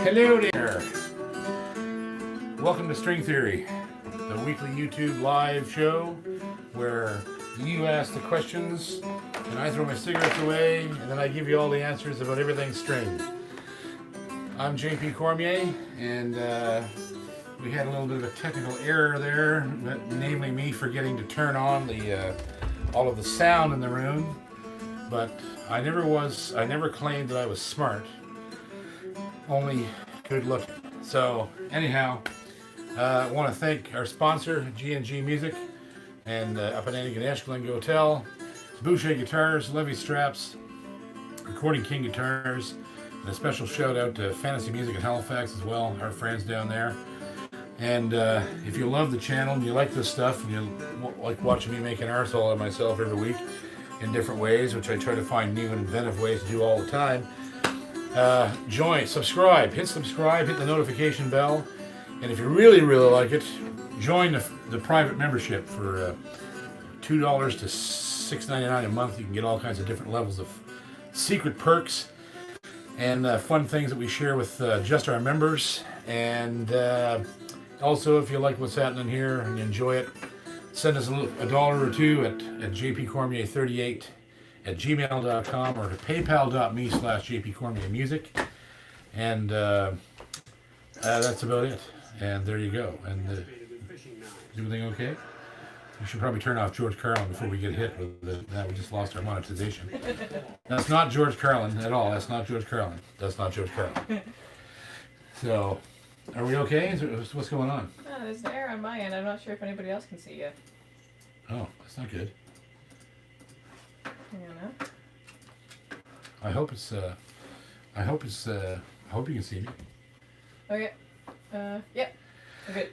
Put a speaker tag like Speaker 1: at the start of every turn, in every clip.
Speaker 1: Hello there. Welcome to String Theory, the weekly YouTube live show where you ask the questions and I throw my cigarettes away and then I give you all the answers about everything string. I'm JP Cormier, and we had a little bit of a technical error there, namely me forgetting to turn on the all of the sound in the room. But I never claimed that I was smart, only good looking. So anyhow, I want to thank our sponsor, G&G Music, and up in Antigonish, Glencoe Hotel, Boucher Guitars, Levy Straps, Recording King Guitars, and a special shout out to Fantasy Music in Halifax as well, our friends down there. And if you love the channel and you like this stuff and you like watching me make an arsehole of myself every week in different ways, which I try to find new and inventive ways to do all the time, join, subscribe, hit the notification bell, and if you really like it, join the private membership for $2 to $6.99 a month. You can get all kinds of different levels of secret perks and fun things that we share with just our members. And also, if you like what's happening here and you enjoy it, send us a dollar or two at jpcormier38@gmail.com or to paypal.me/jpcormiermusic. And that's about it. And there you go. And is everything okay? We should probably turn off George Carlin before we get hit with that. We just lost our monetization. That's not George Carlin at all. That's not George Carlin. That's not George Carlin. So, are we okay? What's going on?
Speaker 2: There's an error on my end. I'm not sure if anybody else can see you.
Speaker 1: Oh, that's not good.
Speaker 2: Hang on now.
Speaker 1: I hope you can see me.
Speaker 2: Okay. Yep. We're good.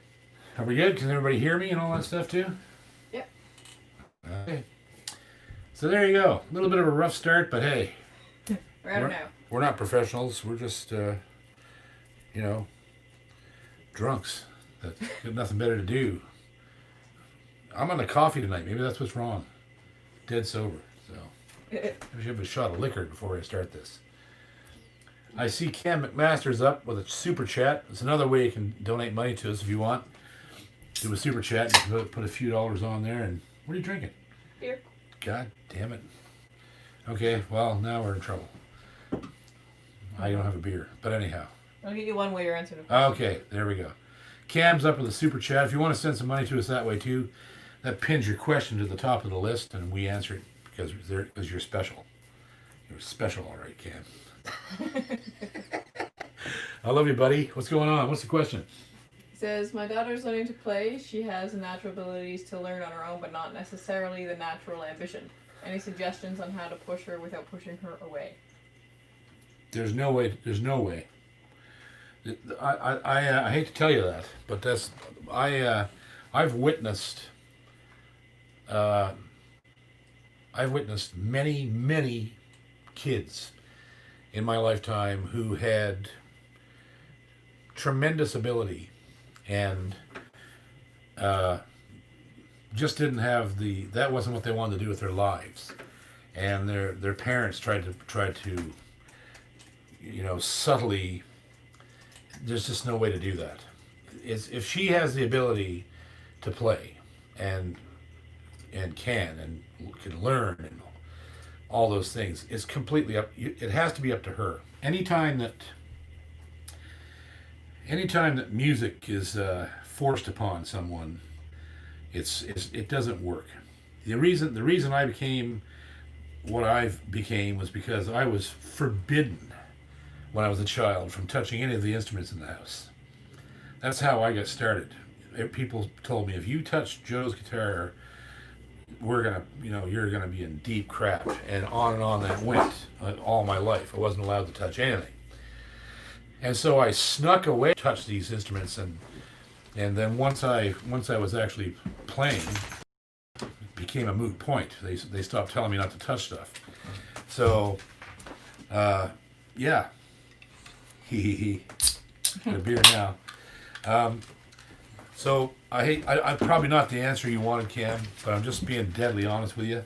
Speaker 1: Are we good? Can everybody hear me and all that stuff too?
Speaker 2: Yep.
Speaker 1: Okay. So there you go. A little bit of a rough start, but hey. We're not professionals. We're just, drunks that got nothing better to do. I'm on the coffee tonight. Maybe that's what's wrong. Dead sober. So maybe I should have a shot of liquor before I start this. I see Cam McMaster's up with a super chat. It's another way you can donate money to us if you want. Do a super chat and put a few dollars on there. And what are you drinking?
Speaker 2: Beer.
Speaker 1: God damn it. Okay, well, now we're in trouble. I don't have a beer. But anyhow.
Speaker 2: I'll get you one way you're answering the question.
Speaker 1: Okay, there we go. Cam's up with a super chat. If you want to send some money to us that way too, that pins your question to the top of the list and we answer it because you're special. You're special, all right, Cam. I love you, buddy. What's going on? What's the question?
Speaker 2: He says, my daughter's learning to play. She has the natural abilities to learn on her own, but not necessarily the natural ambition. Any suggestions on how to push her without pushing her away?
Speaker 1: There's no way. I hate to tell you that, but I've witnessed many kids in my lifetime who had tremendous ability and just didn't have that wasn't what they wanted to do with their lives, and their parents tried to subtly. There's just no way to do that. If she has the ability to play and can learn and all those things, it's completely up. It has to be up to her. Anytime that music is forced upon someone, it doesn't work. The reason I became what I became was because I was forbidden when I was a child from touching any of the instruments in the house. That's how I got started. People told me, if you touch Joe's guitar, you're gonna be in deep crap, and on that went all my life. I wasn't allowed to touch anything, and so I snuck away to touch these instruments, and then once I was actually playing, it became a moot point. They stopped telling me not to touch stuff. So, yeah. Got a beer now. So I'm probably not the answer you wanted, Cam, but I'm just being deadly honest with you.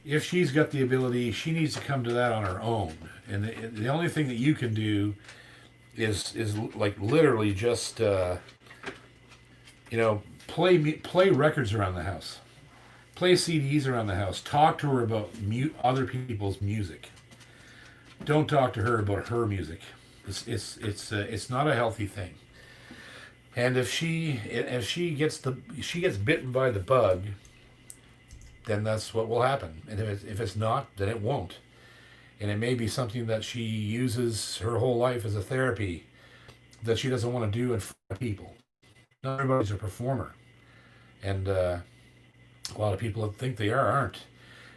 Speaker 1: If she's got the ability, she needs to come to that on her own. And the only thing that you can do is like literally just play records around the house, play CDs around the house, talk to her about other people's music. Don't talk to her about her music. It's not a healthy thing. And if she gets bitten by the bug, then that's what will happen. And if it's not, then it won't. And it may be something that she uses her whole life as a therapy that she doesn't want to do in front of people. Not everybody's a performer, and a lot of people that think they aren't.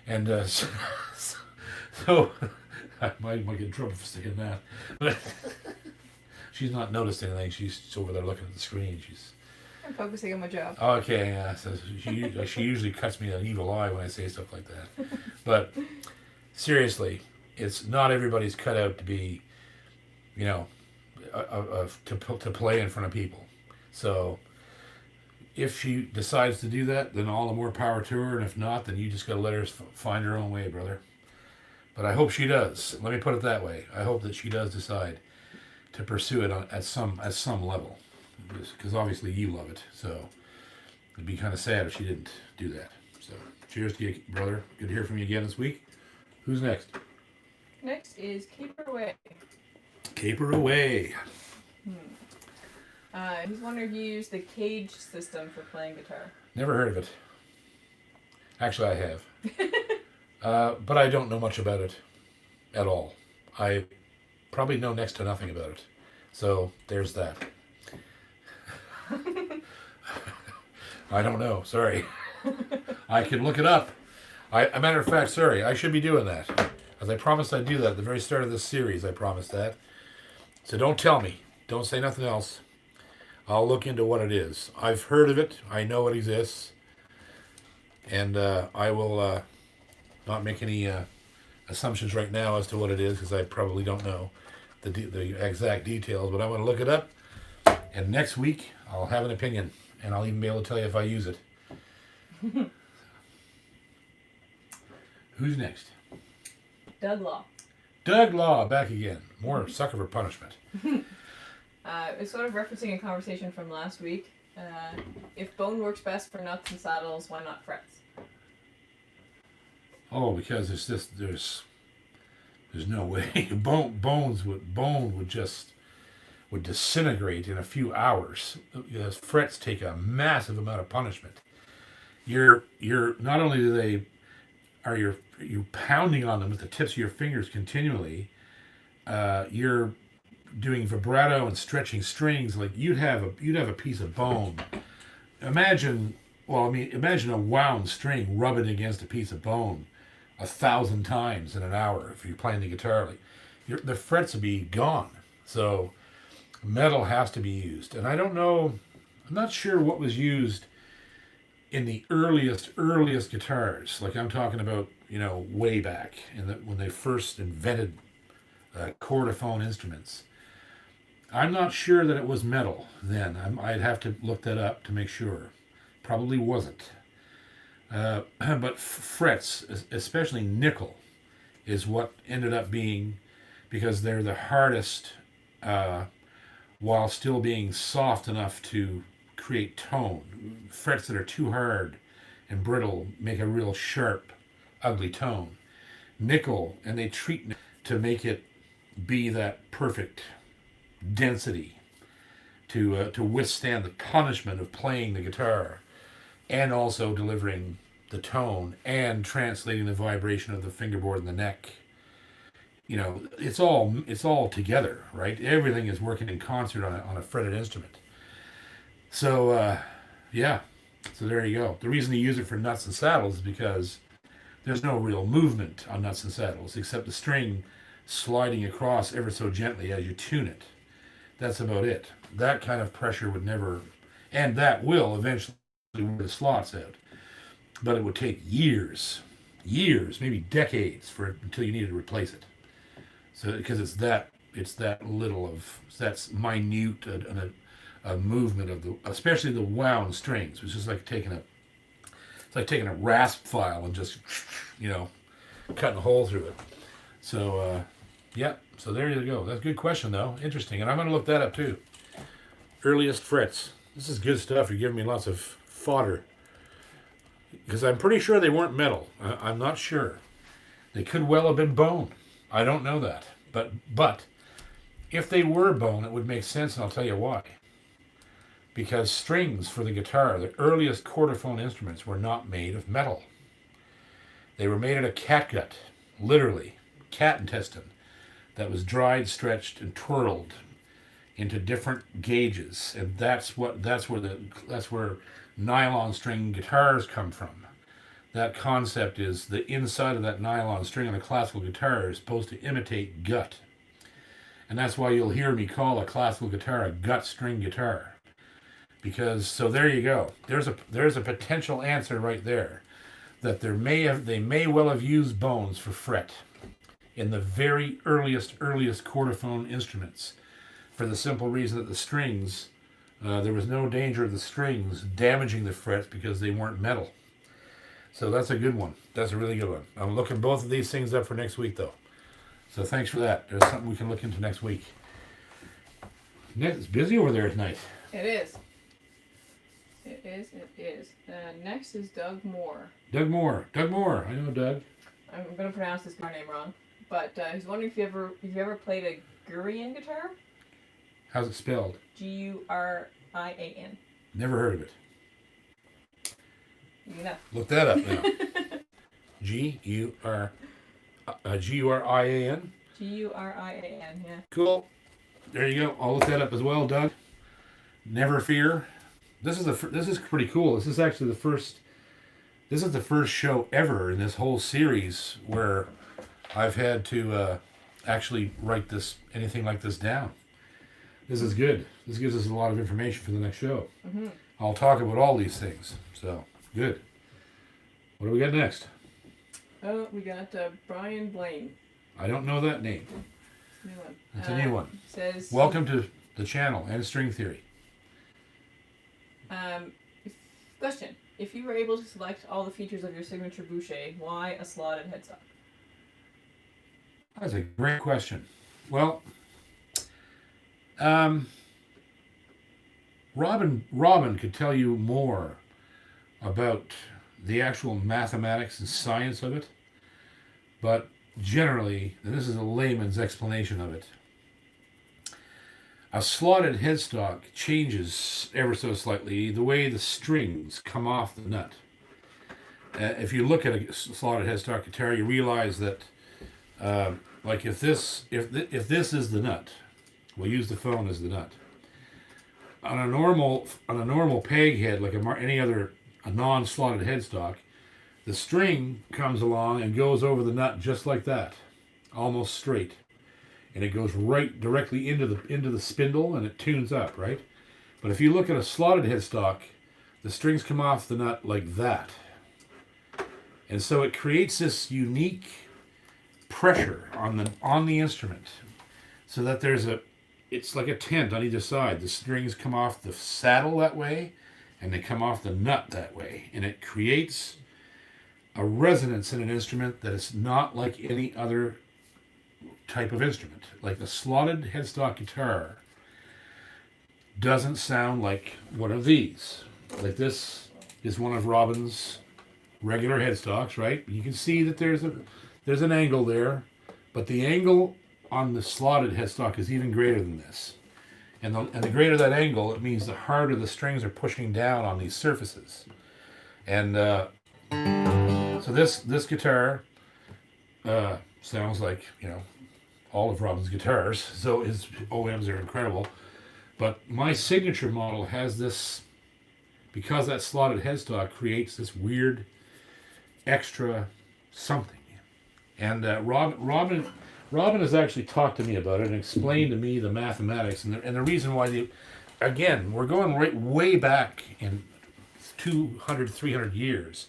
Speaker 1: And so I might get in trouble for saying that. But she's not noticed anything. She's over there looking at the screen.
Speaker 2: I'm focusing on my job.
Speaker 1: Okay, yeah. So she usually cuts me an evil eye when I say stuff like that. But seriously, it's not everybody's cut out to be, to play in front of people. So if she decides to do that, then all the more power to her. And if not, then you just got to let her find her own way, brother. But I hope she does. Let me put it that way. I hope that she does decide to pursue it at some level, because obviously you love it. So it'd be kind of sad if she didn't do that. So cheers to you, brother. Good to hear from you again this week. Who's next?
Speaker 2: Next is Caper Away.
Speaker 1: Caper Away.
Speaker 2: He's wondering if you use the cage system for playing guitar.
Speaker 1: Never heard of it. Actually, I have. But I don't know much about it at all. I probably know next to nothing about it. So there's that. I don't know. Sorry. I can look it up. A matter of fact, sorry, I should be doing that. As I promised I'd do that at the very start of this series, I promised that. So don't tell me. Don't say nothing else. I'll look into what it is. I've heard of it. I know it exists. And I will not make any assumptions right now as to what it is, because I probably don't know the exact details. But I'm going to look it up. And next week, I'll have an opinion. And I'll even be able to tell you if I use it. Who's next?
Speaker 2: Doug Law.
Speaker 1: Doug Law, back again. More sucker for punishment.
Speaker 2: It's sort of referencing a conversation from last week. If bone works best for nuts and saddles, why not frets?
Speaker 1: Oh, because there's no way. Bone would disintegrate in a few hours. Because frets take a massive amount of punishment. You're not only are you pounding on them with the tips of your fingers continually, you're doing vibrato and stretching strings. Like you'd have a piece of bone. Imagine a wound string rubbing against a piece of bone 1,000 times in an hour if you're playing the guitar. Like the frets would be gone. So metal has to be used. And I don't know, I'm not sure what was used in the earliest guitars. Like I'm talking about, way back when they first invented chordophone instruments. I'm not sure that it was metal then. I'd have to look that up to make sure. Probably wasn't. But frets, especially nickel, is what ended up being, because they're the hardest while still being soft enough to create tone. Frets that are too hard and brittle make a real sharp, ugly tone. Nickel, and they treat to make it be that perfect density to withstand the punishment of playing the guitar and also delivering the tone and translating the vibration of the fingerboard and the neck. It's all together, right? Everything is working in concert on a fretted instrument. So so there you go. The reason you use it for nuts and saddles is because there's no real movement on nuts and saddles except the string sliding across ever so gently as you tune it. That's about it. That kind of pressure would never, and that will eventually wear the slots out. But it would take years, maybe decades until you needed to replace it. So because it's that minute a movement of especially the wound strings, which is like taking a rasp file and just cutting a hole through it. So So there you go. That's a good question, though. Interesting. And I'm going to look that up, too. Earliest frets. This is good stuff. You're giving me lots of fodder. Because I'm pretty sure they weren't metal. I'm not sure. They could well have been bone. I don't know that. But if they were bone, it would make sense, and I'll tell you why. Because strings for the guitar, the earliest quarterphone instruments, were not made of metal. They were made out of catgut, literally, cat intestine, that was dried, stretched, and twirled into different gauges, and that's where nylon string guitars come from. That concept is the inside of that nylon string on a classical guitar is supposed to imitate gut, and that's why you'll hear me call a classical guitar a gut string guitar. Because so there you go. There's a potential answer right there, that they may well have used bones for fret in the very earliest quarterphone instruments, for the simple reason that the strings, there was no danger of the strings damaging the frets because they weren't metal. So that's a good one. That's a really good one. I'm looking both of these things up for next week, though. So thanks for that. There's something we can look into next week. It's busy over there tonight.
Speaker 2: It is. It is. Next is Doug Moore.
Speaker 1: Doug Moore. I know Doug.
Speaker 2: I'm going to pronounce this guitar name wrong, but he's wondering if you ever played a Gurian guitar.
Speaker 1: How's it spelled?
Speaker 2: Gurian.
Speaker 1: Never heard of it.
Speaker 2: No.
Speaker 1: Look that up now. Gurian.
Speaker 2: Gurian, yeah.
Speaker 1: Cool. There you go. I'll look that up as well, Doug. Never fear. This is pretty cool. This is actually the first show ever in this whole series where I've had to actually write anything like this down. This is good. This gives us a lot of information for the next show.
Speaker 2: Mm-hmm.
Speaker 1: I'll talk about all these things. So, good. What do we got next?
Speaker 2: Oh, we got Brian Blaine.
Speaker 1: I don't know that name.
Speaker 2: New one.
Speaker 1: It's a new one.
Speaker 2: Says,
Speaker 1: welcome to the channel and string theory.
Speaker 2: Question. If you were able to select all the features of your signature boucher, why a slotted headstock?
Speaker 1: That's a great question. Well, Robin could tell you more about the actual mathematics and science of it, but generally, and this is a layman's explanation of it, a slotted headstock changes ever so slightly the way the strings come off the nut. If you look at a slotted headstock guitar, you realize that, like if this is the nut, we'll use the phone as the nut. On a normal peg head, like a non-slotted headstock, the string comes along and goes over the nut just like that, almost straight. And it goes right directly into the spindle, and it tunes up, right? But if you look at a slotted headstock, the strings come off the nut like that. And so it creates this unique pressure on the instrument, so that it's like a tent on either side. The strings come off the saddle that way, and they come off the nut that way. And it creates a resonance in an instrument that is not like any other type of instrument. Like the slotted headstock guitar doesn't sound like one of these. Like this is one of Robin's regular headstocks, right? You can see that there's an angle there, but the angle on the slotted headstock is even greater than this. And the greater that angle, it means the harder the strings are pushing down on these surfaces. And so this guitar sounds like, all of Robin's guitars, so his OMs are incredible. But my signature model has this, because that slotted headstock creates this weird extra something. And Robin has actually talked to me about it and explained to me the mathematics and the reason why again, we're going way back in 200, 300 years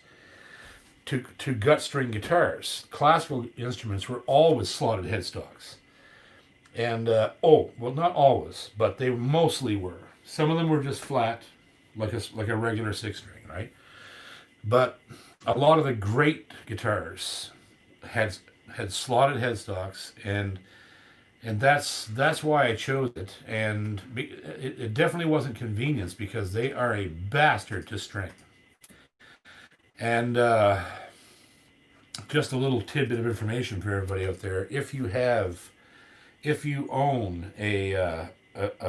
Speaker 1: to gut string guitars. Classical instruments were always slotted headstocks. And, not always, but they mostly were. Some of them were just flat, like a regular six string, right? But a lot of the great guitars had slotted headstocks, and And that's why I chose it. And it definitely wasn't convenience, because they are a bastard to string. And just a little tidbit of information for everybody out there: if you own a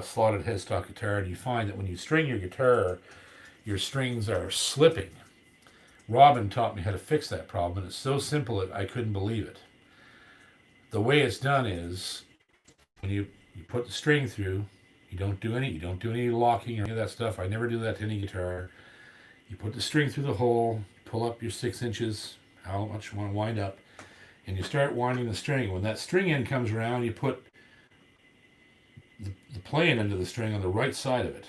Speaker 1: slotted headstock guitar, and you find that when you string your guitar, your strings are slipping, Robin taught me how to fix that problem, and it's so simple that I couldn't believe it. The way it's done is, when you put the string through, you don't do any locking or any of that stuff. I never do that to any guitar. You put the string through the hole, pull up your 6 inches, how much you want to wind up, and you start winding the string. When that string end comes around, you put the playing end of the string on the right side of it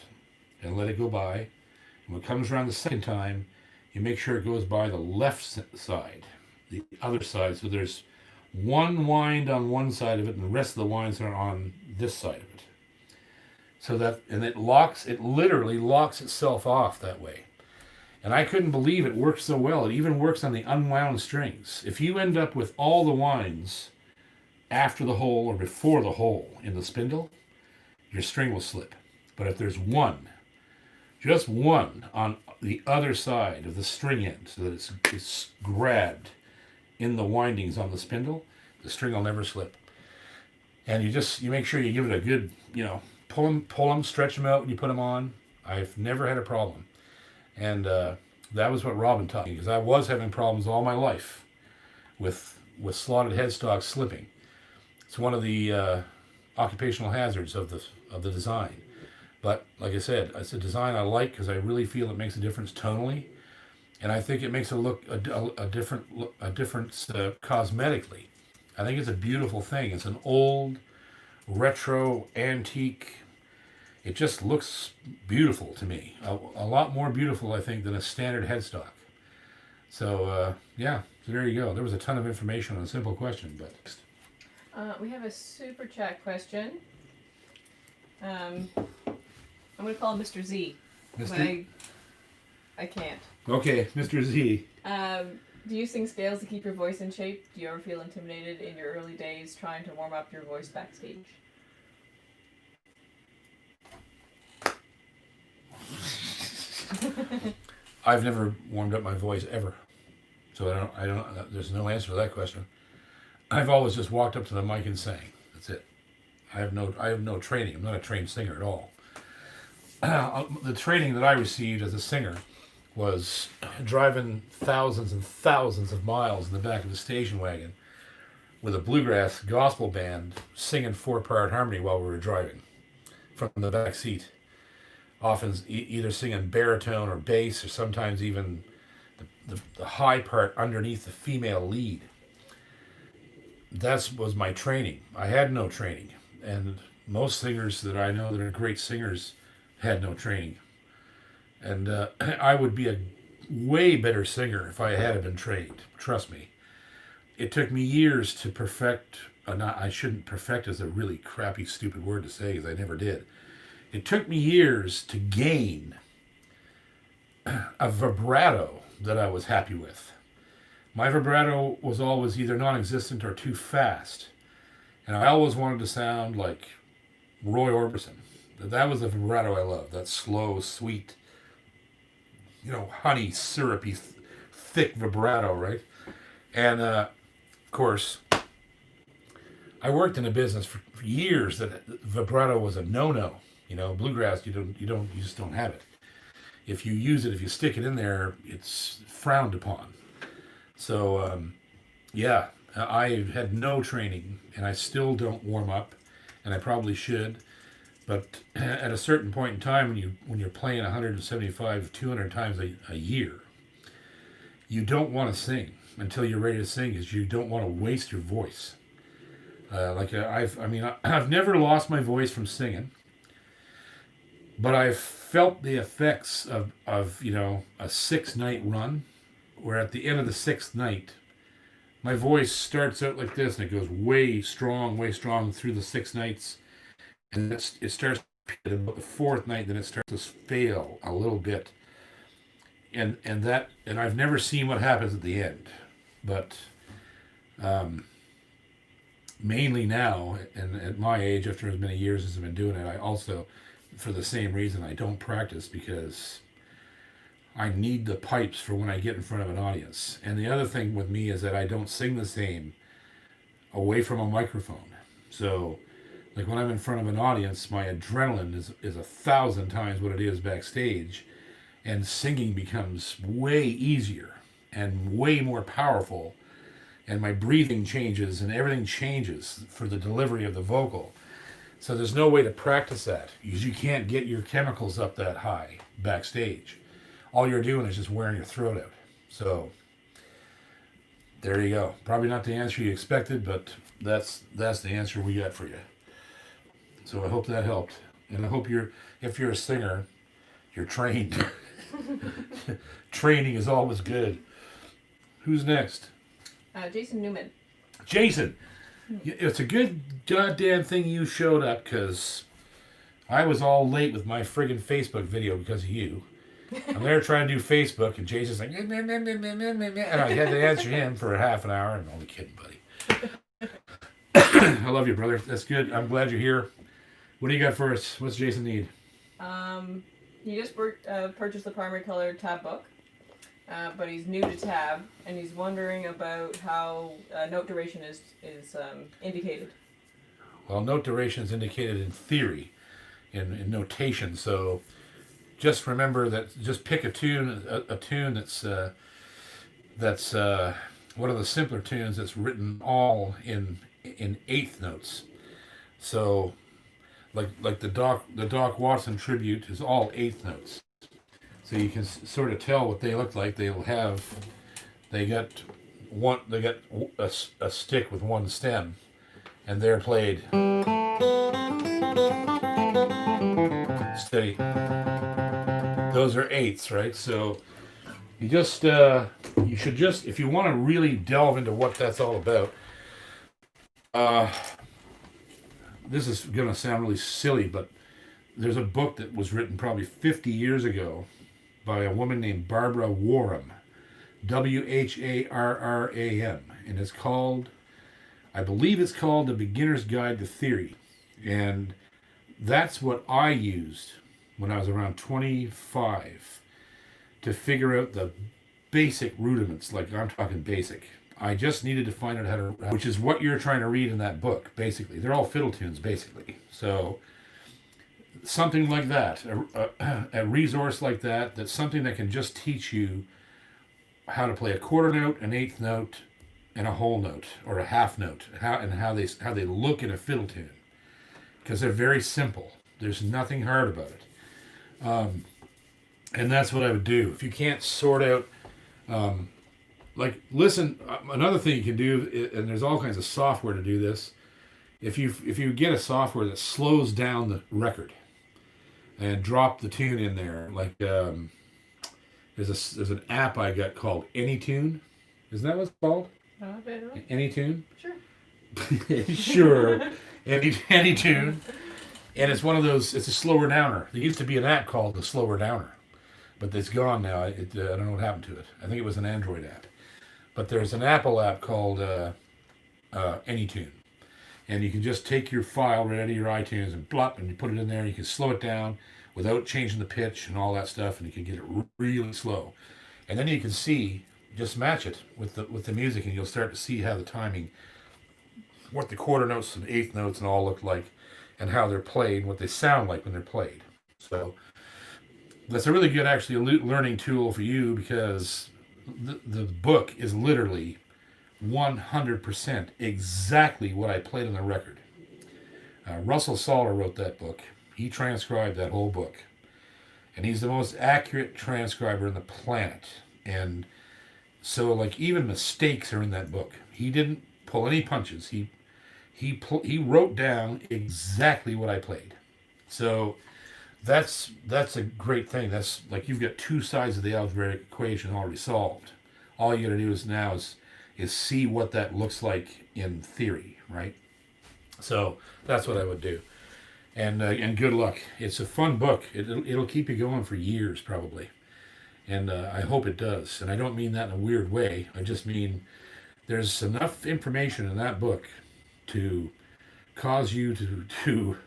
Speaker 1: and let it go by. And when it comes around the second time, you make sure it goes by the left side, the other side. So there's one wind on one side of it, and the rest of the winds are on this side of it. So that, and it literally locks itself off that way. And I couldn't believe it works so well. It even works on the unwound strings. If you end up with all the winds after the hole or before the hole in the spindle, your string will slip. But if there's one, just one on the other side of the string end, so that it's grabbed in the windings on the spindle, the string will never slip. And you make sure you give it a good, pull them, stretch them out when you put them on. I've never had a problem. And that was what Robin taught me, because I was having problems all my life with slotted headstocks slipping. It's one of the occupational hazards of the design. But like I said, it's a design I like because I really feel it makes a difference tonally, and I think it makes it look a difference cosmetically. I think it's a beautiful thing. It's an old, retro, antique. It just looks beautiful to me. A lot more beautiful, I think, than a standard headstock. So so there you go. There was a ton of information on a simple question, but
Speaker 2: we have a super chat question. I'm going to call him Mr. Z.
Speaker 1: Mr.
Speaker 2: I can't.
Speaker 1: Okay, Mr. Z.
Speaker 2: Do you sing scales to keep your voice in shape? Do you ever feel intimidated in your early days trying to warm up your voice backstage?
Speaker 1: I've never warmed up my voice ever, so I don't. There's no answer to that question. I've always just walked up to the mic and sang. That's it. I have no training. I'm not a trained singer at all. The training that I received as a singer was driving thousands and thousands of miles in the back of a station wagon with a bluegrass gospel band singing 4-part harmony while we were driving from the back seat. Often either singing baritone or bass, or sometimes even the high part underneath the female lead. That was my training. I had no training. And most singers that I know that are great singers had no training. And I would be a way better singer if I had been trained. Trust me. It took me years to perfect. I shouldn't perfect is a really crappy, stupid word to say, because I never did. It took me years to gain a vibrato that I was happy with. My vibrato was always either non-existent or too fast. And I always wanted to sound like Roy Orbison. That was the vibrato I loved. That slow, sweet, honey, syrupy, thick vibrato, right? And, of course, I worked in a business for years that vibrato was a no-no. Bluegrass, you just don't have it. If you use it, if you stick it in there, it's frowned upon. So, I had no training, and I still don't warm up, and I probably should. But at a certain point in time, when you're playing 175, 200 times a year, you don't want to sing until you're ready to sing, because you don't want to waste your voice. I've never lost my voice from singing, but I've felt the effects of a 6-night run, where at the end of the 6th night, my voice starts out like this, and it goes way strong through the 6 nights, and it starts at about the 4th night, then it starts to fail a little bit, and I've never seen what happens at the end, but mainly now, and at my age, after as many years as I've been doing it, I also, for the same reason, I don't practice because I need the pipes for when I get in front of an audience. And the other thing with me is that I don't sing the same away from a microphone. So, like when I'm in front of an audience, my adrenaline is 1,000 times what it is backstage, and singing becomes way easier and way more powerful, and my breathing changes and everything changes for the delivery of the vocal. So there's no way to practice that because you can't get your chemicals up that high backstage. All you're doing is just wearing your throat out. So there you go. Probably not the answer you expected, but that's the answer we got for you. So I hope that helped, and I hope if you're a singer, you're trained. Training is always good. Who's next?
Speaker 2: Jason Newman.
Speaker 1: Jason, it's a good goddamn thing you showed up because I was all late with my friggin' Facebook video because of you. I'm there trying to do Facebook, and Jason's like, and I had to answer him for a half an hour. I'm only kidding, buddy. I love you, brother. That's good. I'm glad you're here. What do you got for us? What's Jason need?
Speaker 2: He just purchased the primary color tab book, but he's new to tab, and he's wondering about how note duration is indicated.
Speaker 1: Well, note duration is indicated in theory, in notation. So just remember that. Just pick a tune that's one of the simpler tunes that's written all in eighth notes. So, like the Doc Watson tribute is all eighth notes. So you can sort of tell what they look like. They got a stick with one stem, and they're played steady. Those are eighths, right? So you should just, if you want to really delve into what that's all about, this is going to sound really silly, but there's a book that was written probably 50 years ago by a woman named Barbara Warham, Wharram, and it's called, I believe it's called The Beginner's Guide to Theory. And that's what I used when I was around 25 to figure out the basic rudiments. Like, I'm talking basic. I just needed to find out how to, which is what you're trying to read in that book, basically. They're all fiddle tunes, basically. So something like that, a resource like that, that's something that can just teach you how to play a quarter note, an eighth note, and a whole note, or a half note, how they look in a fiddle tune. Because they're very simple. There's nothing hard about it. And that's what I would do. If you can't sort out, listen, another thing you can do, and there's all kinds of software to do this, if you get a software that slows down the record and drop the tune in there, like there's an app I got called AnyTune. Isn't that what it's called? AnyTune?
Speaker 2: Sure.
Speaker 1: Sure. AnyTune. And it's one of those, it's a slower downer. There used to be an app called the slower downer, but it's gone now. I don't know what happened to it. I think it was an Android app. But there's an Apple app called AnyTune. And you can just take your file right out of your iTunes and blop, and you put it in there. You can slow it down without changing the pitch and all that stuff, and you can get it really slow. And then you can see, just match it with the music, and you'll start to see how the timing, what the quarter notes and eighth notes and all look like, and how they're played, what they sound like when they're played. So that's a really good, actually, learning tool for you, because the book is literally 100% exactly what I played on the record. Russell Salter wrote that book. He transcribed that whole book. And he's the most accurate transcriber on the planet. And so, like, even mistakes are in that book. He didn't pull any punches. He wrote down exactly what I played. So that's a great thing. That's like, you've got two sides of the algebraic equation already solved. All you got to do is see what that looks like in theory, right? So that's what I would do. And good luck. It's a fun book. It'll keep you going for years probably. And I hope it does. And I don't mean that in a weird way. I just mean there's enough information in that book to cause you to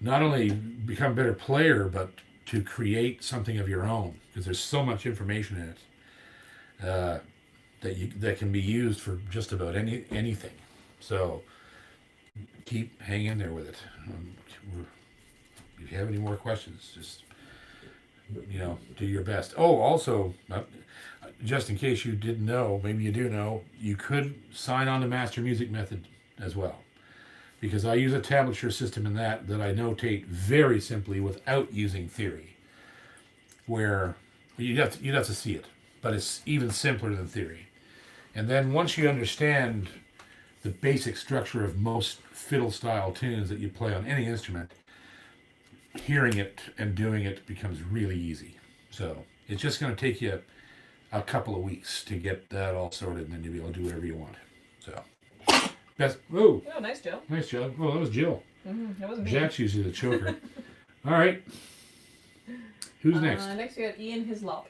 Speaker 1: not only become a better player, but to create something of your own, because there's so much information in it that can be used for just about anything. So keep hanging in there with it. If you have any more questions, just do your best. Oh, also, just in case you didn't know, maybe you do know, you could sign on to Master Music Method as well, because I use a tablature system in that I notate very simply without using theory, where you'd have to see it, but it's even simpler than theory. And then once you understand the basic structure of most fiddle style tunes that you play on any instrument, hearing it and doing it becomes really easy. So it's just going to take you a couple of weeks to get that all sorted, and then you'll be able to do whatever you want. So that's
Speaker 2: Oh, nice, Jill.
Speaker 1: Nice job. Oh, that was Jill.
Speaker 2: That wasn't me.
Speaker 1: Jack's usually the choker. All right. Who's next?
Speaker 2: Next we got Ian Hislop.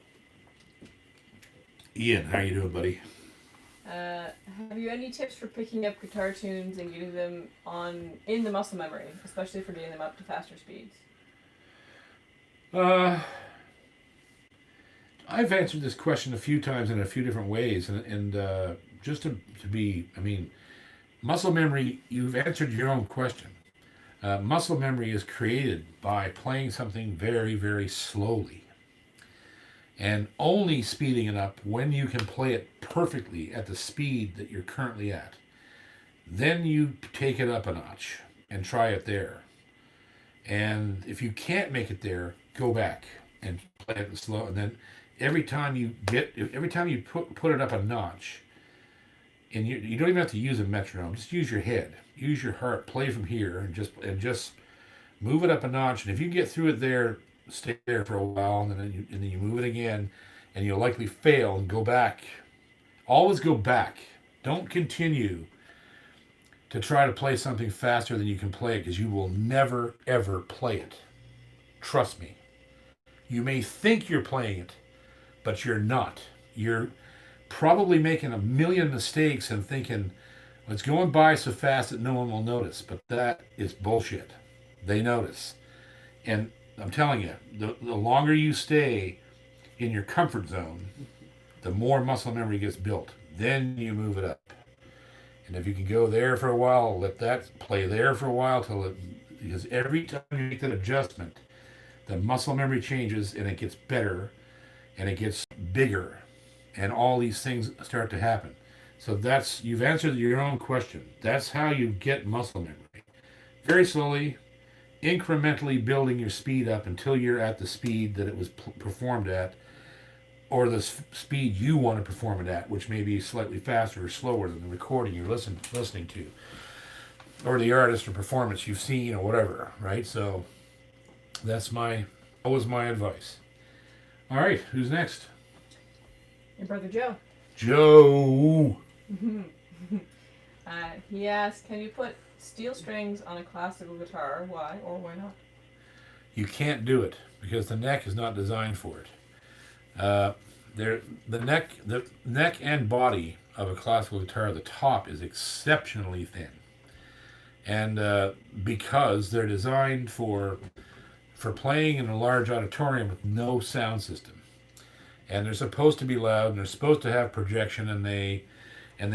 Speaker 1: Ian, how you doing, buddy?
Speaker 2: Have you any tips for picking up guitar tunes and getting them in the muscle memory, especially for getting them up to faster speeds?
Speaker 1: I've answered this question a few times in a few different ways, and just to be, muscle memory, you've answered your own question. Muscle memory is created by playing something very, very slowly, and only speeding it up when you can play it perfectly at the speed that you're currently at. Then you take it up a notch and try it there. And if you can't make it there, go back and play it slow. And then every time you put it up a notch, and you don't even have to use a metronome, just use your head, use your heart, play from here, and just move it up a notch. And if you get through it there, stay there for a while, and then you move it again, and you'll likely fail and go back. Always go back. Don't continue to try to play something faster than you can play it, because you will never ever play it. Trust me. You may think you're playing it, but you're not. You're probably making a million mistakes and thinking it's going by so fast that no one will notice, but that is bullshit. They notice. And I'm telling you, the longer you stay in your comfort zone, the more muscle memory gets built. Then you move it up. And if you can go there for a while, let that play there for a while because every time you make that adjustment, the muscle memory changes and it gets better and it gets bigger and all these things start to happen. So you've answered your own question. That's how you get muscle memory. Very slowly, incrementally building your speed up until you're at the speed that it was performed at, or the speed you want to perform it at, which may be slightly faster or slower than the recording you're listening to, or the artist or performance you've seen or whatever, right? So that's always my advice. All right, who's next?
Speaker 2: Your brother Joe.
Speaker 1: Joe!
Speaker 2: He asked, can you put steel strings on a classical guitar? Why or why not?
Speaker 1: You can't do it because the neck is not designed for it. The neck and body of a classical guitar, the top is exceptionally thin, and because they're designed for playing in a large auditorium with no sound system, and they're supposed to be loud and they're supposed to have projection, and they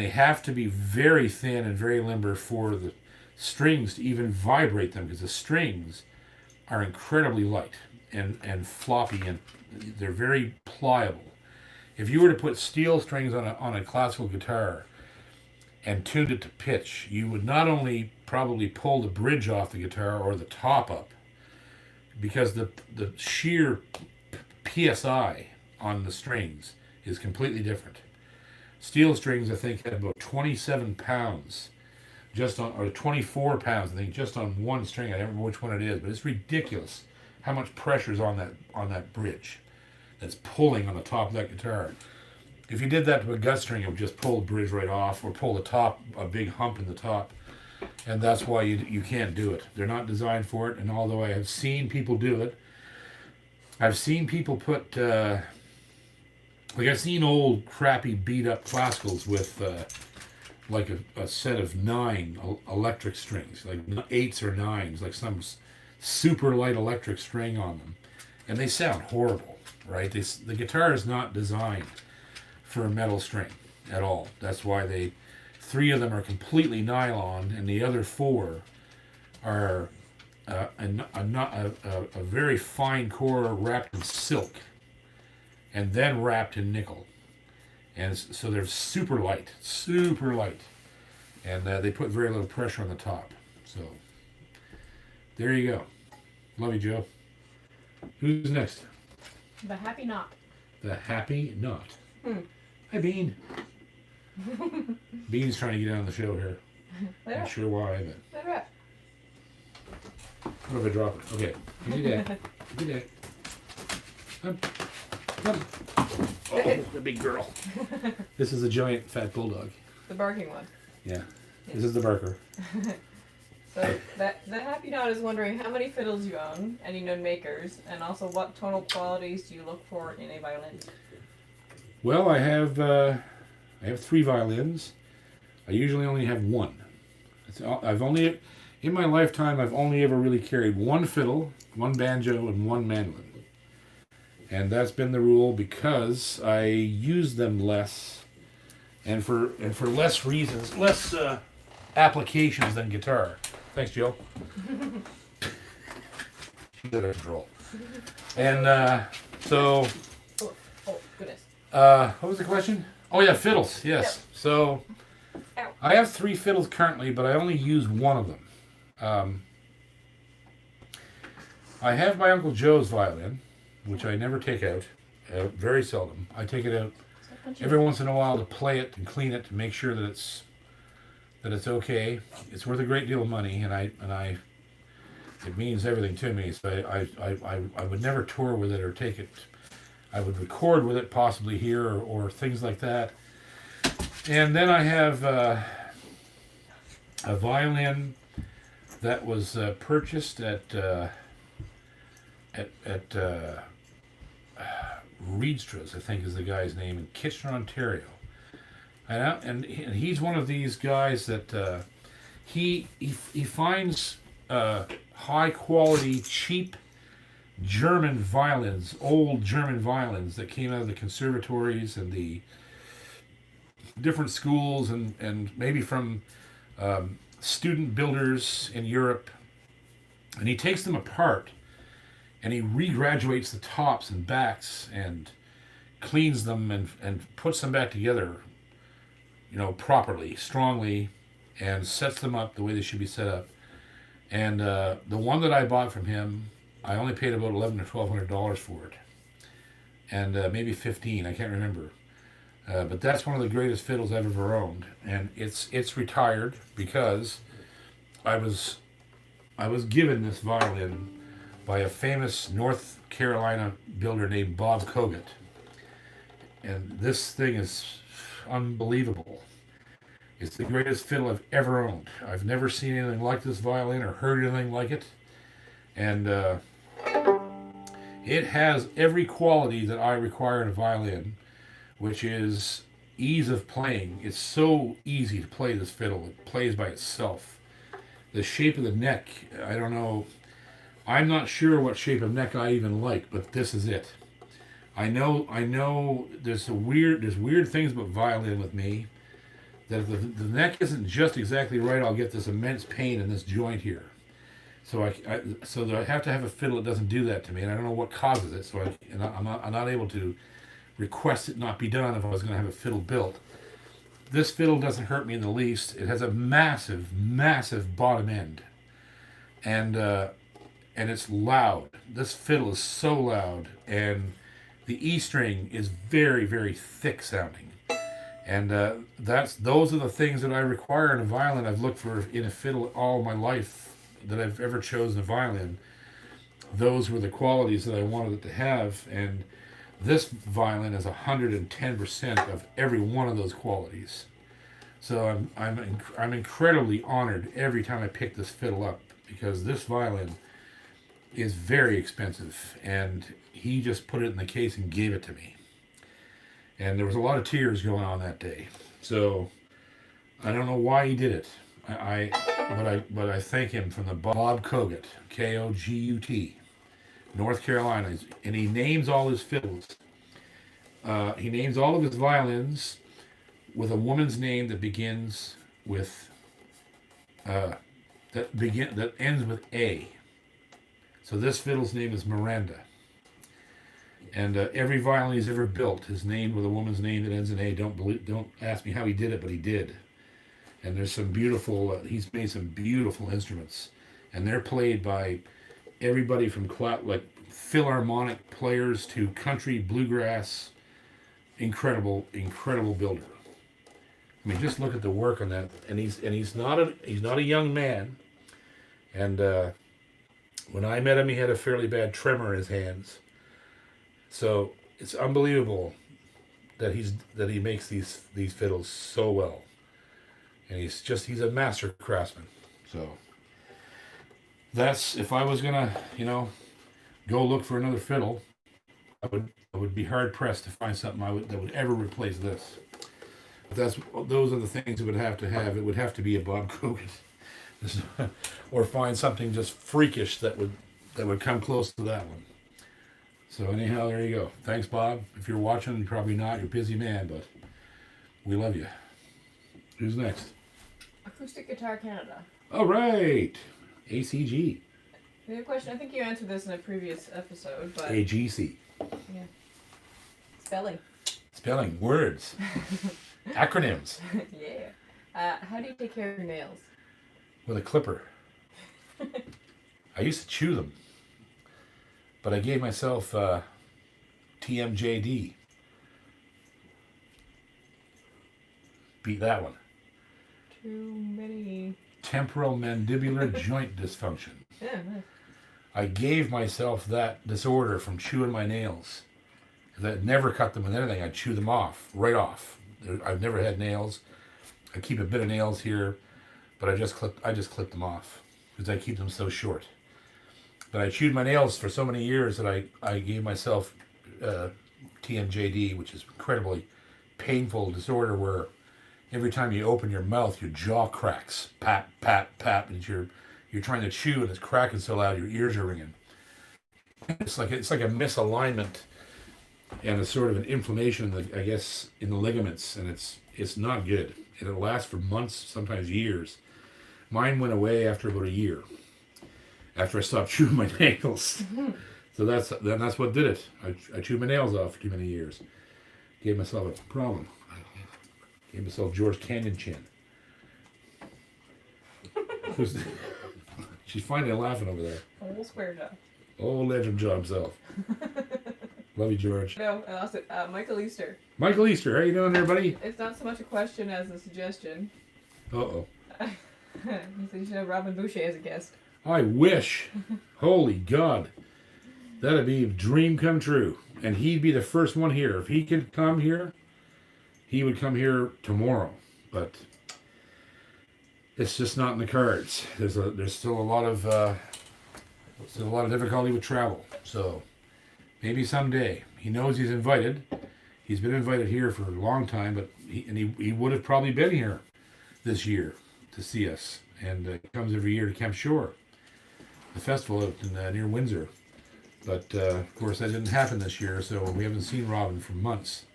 Speaker 1: have to be very thin and very limber for the strings to even vibrate them, because the strings are incredibly light and floppy, and they're very pliable. If you were to put steel strings on a classical guitar and tuned it to pitch, you would not only probably pull the bridge off the guitar or the top up, because the sheer PSI on the strings is completely different. Steel strings, I think, have about 27 pounds or 24 pounds, I think, just on one string. I don't remember which one it is, but it's ridiculous how much pressure is on that bridge that's pulling on the top of that guitar. If you did that to a gut string, it would just pull the bridge right off, or pull the top, a big hump in the top, and that's why you can't do it. They're not designed for it, and although I have seen people do it, I've seen people put, I've seen old crappy beat up classicals with like a set of 9 electric strings, like 8s or 9s, like some super light electric string on them, and they sound horrible, right? The guitar is not designed for a metal string at all. That's why 3 of them are completely nylon, and the other 4 are a very fine core wrapped in silk, and then wrapped in nickel. And so they're super light, and they put very little pressure on the top. So there you go. Love you, Joe. Who's next?
Speaker 2: The Happy Knot.
Speaker 1: The Happy Knot. Hi, Bean. Bean's trying to get on the show here. Not sure why, but. What if I drop it? Okay. You do that. You do that. Come. Oh, the big girl. This is a giant fat bulldog.
Speaker 2: The barking one.
Speaker 1: Yeah. This is the barker.
Speaker 2: So the Happy Knot is wondering how many fiddles you own, any known makers, and also what tonal qualities do you look for in a violin?
Speaker 1: Well, I have 3 violins. I usually only have 1. In my lifetime, I've only ever really carried 1 fiddle, 1 banjo, and 1 mandolin. And that's been the rule because I use them less, and for less reasons, less applications than guitar. Thanks, Jill. She's out of control. And so.
Speaker 2: Oh, goodness.
Speaker 1: What was the question? Oh yeah, fiddles. Yes.
Speaker 2: Yep.
Speaker 1: So
Speaker 2: Ow.
Speaker 1: I have 3 fiddles currently, but I only use 1 of them. I have my Uncle Joe's violin, which I never take out, very seldom. I take it out every once in a while to play it and clean it to make sure that it's okay. It's worth a great deal of money, and it means everything to me. So I would never tour with it or take it. I would record with it possibly here or things like that. And then I have a violin that was purchased at Reedstra's, I think is the guy's name, in Kitchener, Ontario. And he's one of these guys that he finds high quality, cheap German violins, old German violins that came out of the conservatories and the different schools and maybe from student builders in Europe. And he takes them apart and he regraduates the tops and backs and cleans them and puts them back together, properly, strongly, and sets them up the way they should be set up. And the one that I bought from him, I only paid about $1,100 or $1,200 for it, and maybe $15, I can't remember. But that's one of the greatest fiddles I've ever owned, and it's retired because I was given this violin by a famous North Carolina builder named Bob Kogut, and this thing is unbelievable. It's the greatest fiddle I've ever owned. I've never seen anything like this violin or heard anything like it, and it has every quality that I require in a violin, which is ease of playing. It's so easy to play this fiddle. It plays by itself. The shape of the neck, I don't know. I'm not sure what shape of neck I even like, but this is it. I know there's weird things about violin with me, that if the neck isn't just exactly right, I'll get this immense pain in this joint here. So I have to have a fiddle that doesn't do that to me, and I don't know what causes it. So I'm not able to request it not be done if I was going to have a fiddle built. This fiddle doesn't hurt me in the least. It has a massive bottom end, and it's loud. This fiddle is so loud, and the E string is very, very thick sounding. And those are the things that I require in a violin. I've looked for in a fiddle all my life that I've ever chosen a violin. Those were the qualities that I wanted it to have, and this violin is 110% of every one of those qualities. So I'm incredibly honored every time I pick this fiddle up, because this violin is very expensive, and he just put it in the case and gave it to me. And there was a lot of tears going on that day. So I don't know why he did it. But I thank him from the Bob Kogut, Kogut, North Carolina, and he names all his fiddles. He names all of his violins with a woman's name that begins with that ends with A. So this fiddle's name is Miranda. And every violin he's ever built is named with a woman's name that ends in A. Don't ask me how he did it, but he did. And there's some beautiful. He's made some beautiful instruments, and they're played by everybody from like philharmonic players to country bluegrass. Incredible builder. I mean, just look at the work on that. And he's not a young man. And when I met him, he had a fairly bad tremor in his hands. So it's unbelievable that he makes these fiddles so well. And he's a master craftsman. So that's, if I was gonna, go look for another fiddle, I would be hard pressed to find something that would ever replace this. But those are the things it would have to have. It would have to be a Bob Kogut, or find something just freakish that would come close to that one. So anyhow, there you go. Thanks, Bob. If you're watching, you're probably not. You're a busy man, but we love you. Who's next?
Speaker 2: Acoustic Guitar Canada.
Speaker 1: All right. ACG.
Speaker 2: We have a question. I think you answered this in a previous episode, but
Speaker 1: AGC.
Speaker 2: yeah. Spelling.
Speaker 1: Words. Acronyms.
Speaker 2: Yeah. How do you take care of your nails?
Speaker 1: With a clipper. I used to chew them, but I gave myself TMJD. Beat that one.
Speaker 2: Too many.
Speaker 1: Temporal mandibular joint dysfunction.
Speaker 2: Yeah, nice.
Speaker 1: I gave myself that disorder from chewing my nails. Because I'd never cut them with anything. I'd chew them off, right off. I've never had nails. I keep a bit of nails here, but I just clip them off because I keep them so short. But I chewed my nails for so many years that I gave myself TMJD, which is incredibly painful disorder where every time you open your mouth, your jaw cracks. Pap, pap, pap. And you're trying to chew and it's cracking so loud your ears are ringing. It's like a misalignment and a sort of an inflammation in the ligaments, and it's not good. And it'll last for months, sometimes years. Mine went away after about a year. After I stopped chewing my nails. So that's what did it. I chewed my nails off for too many years. Gave myself a problem. Gave myself George Canyon chin. She's finally laughing over there.
Speaker 2: Old square jaw.
Speaker 1: Old legend jaw himself. Love you, George.
Speaker 2: No, I lost it. Michael Easter.
Speaker 1: Michael Easter, how you doing there, buddy?
Speaker 2: It's not so much a question as a suggestion.
Speaker 1: Uh-oh.
Speaker 2: He said you should have Robin Boucher as a guest.
Speaker 1: I wish. Holy God. That'd be a dream come true. And he'd be the first one here. If he could come here, he would come here tomorrow. But it's just not in the cards. There's still a lot of difficulty with travel. So maybe someday. He knows he's invited. He's been invited here for a long time, but he would have probably been here this year to see us. And he comes every year to Kemp Shore, the festival out near Windsor. But of course that didn't happen this year, so we haven't seen Robin for months,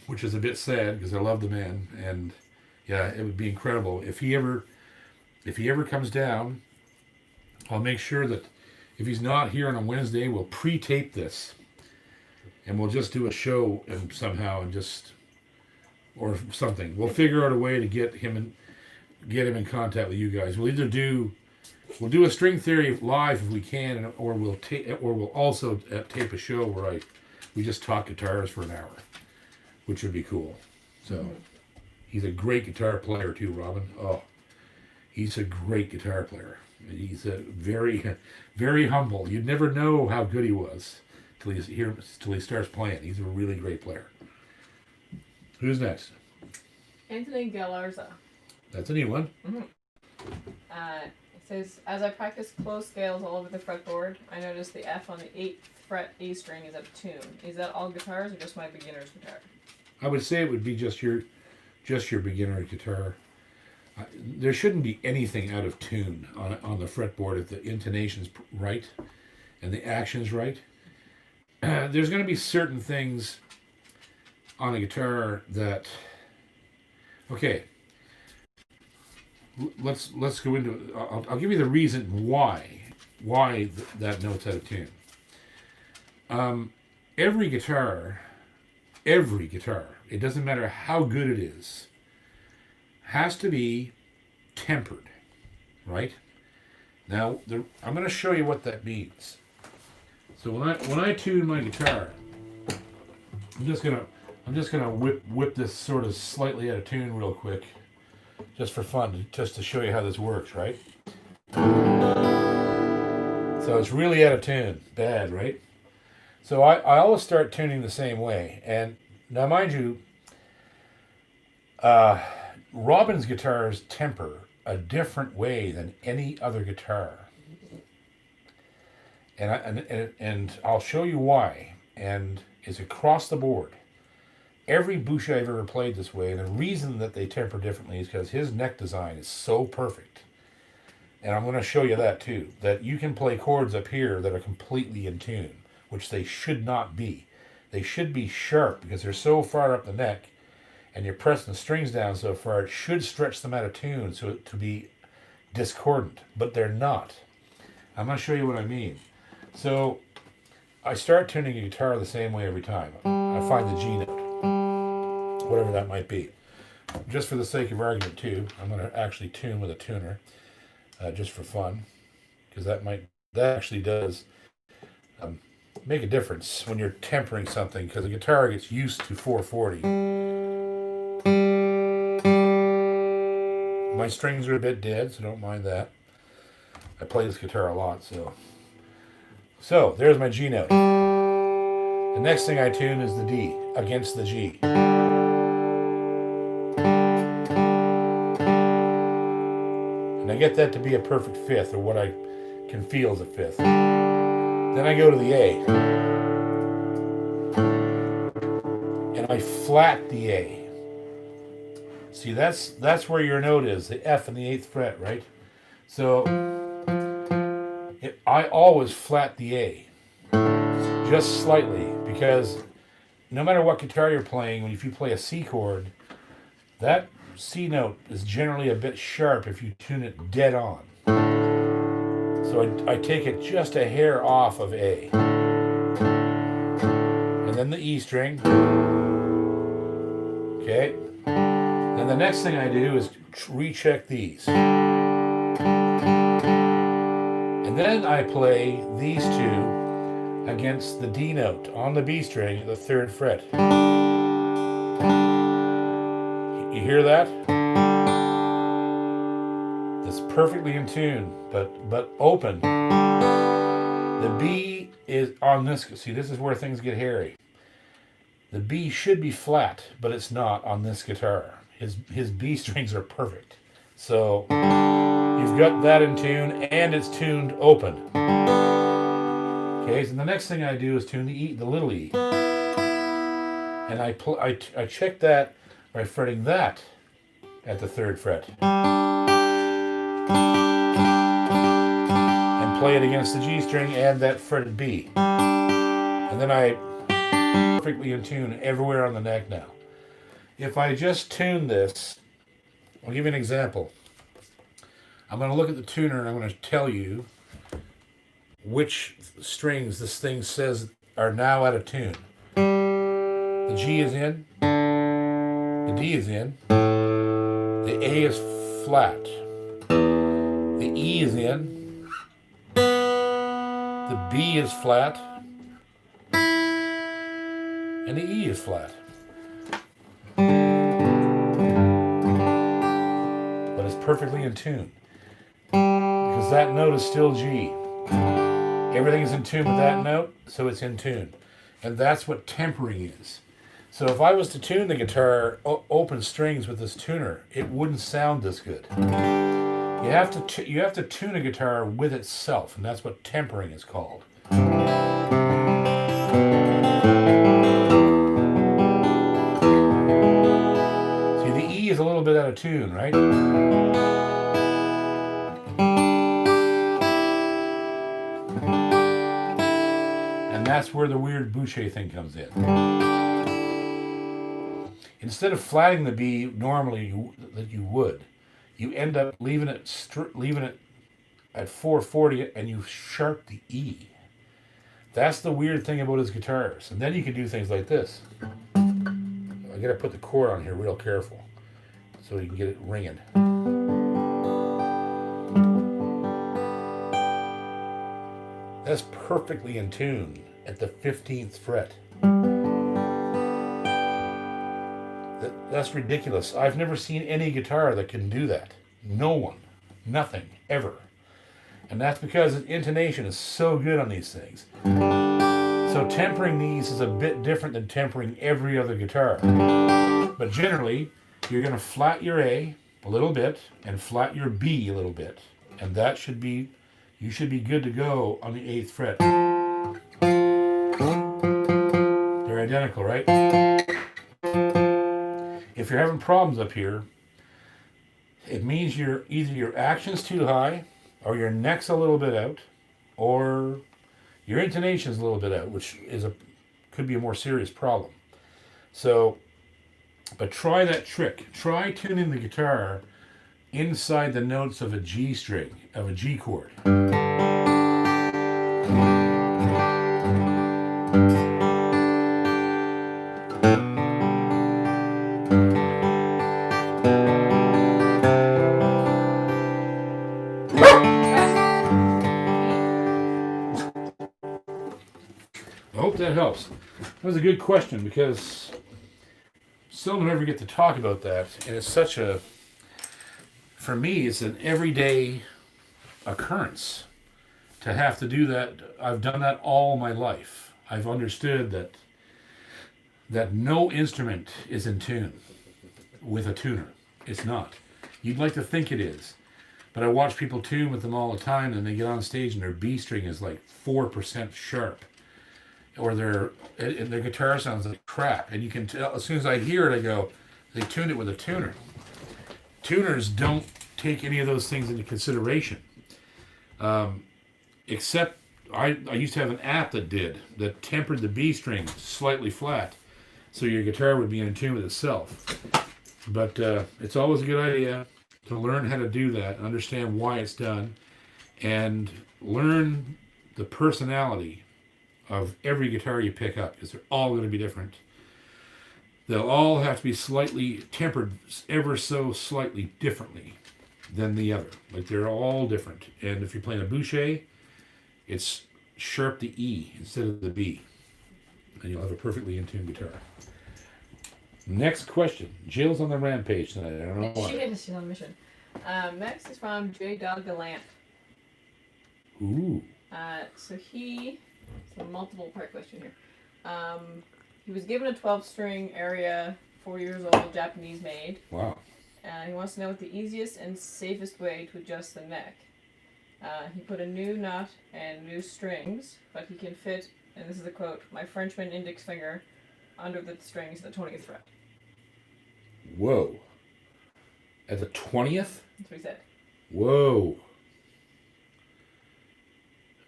Speaker 1: which is a bit sad because I love the man. And yeah, it would be incredible if he ever comes down. I'll make sure that if he's not here on a Wednesday, we'll pre-tape this, and we'll just do a show and somehow or something. We'll figure out a way to get him in contact with you guys. We'll either do a string theory live if we can, or we'll also tape a show where we just talk guitars for an hour, which would be cool. So he's a great guitar player too, Robin. Oh, he's a great guitar player. He's a very, very humble. You'd never know how good he was till he starts playing. He's a really great player. Who's next?
Speaker 2: Anthony Galarza.
Speaker 1: That's a new one.
Speaker 2: Mm-hmm. It says, as I practice closed scales all over the fretboard, I noticed the F on the 8th fret A string is out of tune. Is that all guitars or just my beginner's guitar?
Speaker 1: I would say it would be just your just your beginner guitar, there shouldn't be anything out of tune on the fretboard if the intonation's right and the action's right. There's going to be certain things on a guitar that, okay, let's go into it. I'll give you the reason why that note's out of tune. Every guitar, it doesn't matter how good it is, has to be tempered, right? Now, I'm going to show you what that means. So when I tune my guitar, I'm just gonna whip this sort of slightly out of tune real quick, just for fun, just to show you how this works, right? So it's really out of tune, bad, right? So I always start tuning the same way, and now mind you, Robin's guitars temper a different way than any other guitar. And I'll show you why. And it's across the board. Every Boucher I've ever played this way, and the reason that they temper differently is because his neck design is so perfect. And I'm going to show you that too. That you can play chords up here that are completely in tune, which they should not be. They should be sharp because they're so far up the neck, and you're pressing the strings down so far, it should stretch them out of tune so to be discordant, but they're not. I'm going to show you what I mean. So I start tuning a guitar the same way every time. I find the G note, whatever that might be. Just for the sake of argument too, I'm going to actually tune with a tuner, just for fun, because that actually does make a difference when you're tempering something, because a guitar gets used to 440. My strings are a bit dead, so don't mind that. I play this guitar a lot, So, there's my G note. The next thing I tune is the D against the G. And I get that to be a perfect fifth, or what I can feel as a fifth. Then I go to the A. And I flat the A. See, that's where your note is, the F in the 8th fret, right? So I always flat the A, just slightly, because no matter what guitar you're playing, if you play a C chord, that C note is generally a bit sharp if you tune it dead on. So I take it just a hair off of A. And then the E string. Okay. Then the next thing I do is recheck these. And then I play these two against the D note on the B string at the 3rd fret. You hear that? It's perfectly in tune, but open. The B is on this. See, this is where things get hairy. The B should be flat, but it's not on this guitar. His B strings are perfect. So you've got that in tune, and it's tuned open. Okay, so the next thing I do is tune the E, the little E. And I check that by fretting that at the 3rd fret. And play it against the G string and that fretted B. And then I perfectly in tune everywhere on the neck now. If I just tune this, I'll give you an example. I'm going to look at the tuner and I'm going to tell you which strings this thing says are now out of tune. The G is in, the D is in, the A is flat, the E is in, the B is flat, and the E is flat. But it's perfectly in tune, because that note is still G. Everything is in tune with that note, so it's in tune. And that's what tempering is. So if I was to tune the guitar open strings with this tuner, it wouldn't sound this good. You have to tune a guitar with itself, and that's what tempering is called. See, the E bit out of tune, right? And that's where the weird boucher thing comes in. Instead of flatting the B normally that you would, you end up leaving it at 440 and you sharp the E. That's the weird thing about his guitars. And then you can do things like this. I gotta put the chord on here real careful so you can get it ringing. That's perfectly in tune at the 15th fret. That's ridiculous. I've never seen any guitar that can do that. No one. Nothing. Ever. And that's because the intonation is so good on these things. So tempering these is a bit different than tempering every other guitar. But generally, you're going to flat your A a little bit and flat your B a little bit. And that should be, you should be good to go on the 8th fret. They're identical, right? If you're having problems up here, it means either your action's too high, or your neck's a little bit out, or your intonation's a little bit out, which could be a more serious problem. So, but try that trick. Try tuning the guitar inside the notes of a G string, of a G chord. I hope that helps. That was a good question because seldom ever get to talk about that, and it's for me, it's an everyday occurrence to have to do that. I've done that all my life. I've understood that no instrument is in tune with a tuner. It's not. You'd like to think it is, but I watch people tune with them all the time, and they get on stage and their B string is like 4% sharp. Or their guitar sounds like crap. And you can tell, as soon as I hear it, I go, they tuned it with a tuner. Tuners don't take any of those things into consideration. Except, I used to have an app that tempered the B string slightly flat, so your guitar would be in tune with itself. But it's always a good idea to learn how to do that, understand why it's done, and learn the personality of every guitar you pick up, because they're all going to be different. They'll all have to be slightly tempered, ever so slightly differently than the other. Like they're all different. And if you're playing a boucher, it's sharp the E instead of the B, and you'll have a perfectly in tune guitar. Next question. Jill's on the rampage tonight. I don't know why.
Speaker 2: She's on a mission. Next is from J Dog the Lamp.
Speaker 1: Ooh.
Speaker 2: So it's a multiple part question here. He was given a 12-string area, 4 years old, Japanese made.
Speaker 1: Wow.
Speaker 2: He wants to know what the easiest and safest way to adjust the neck. He put a new nut and new strings, but he can fit, and this is a quote, my Frenchman index finger under the strings at the 20th fret.
Speaker 1: Whoa. At the 20th?
Speaker 2: That's what he said.
Speaker 1: Whoa.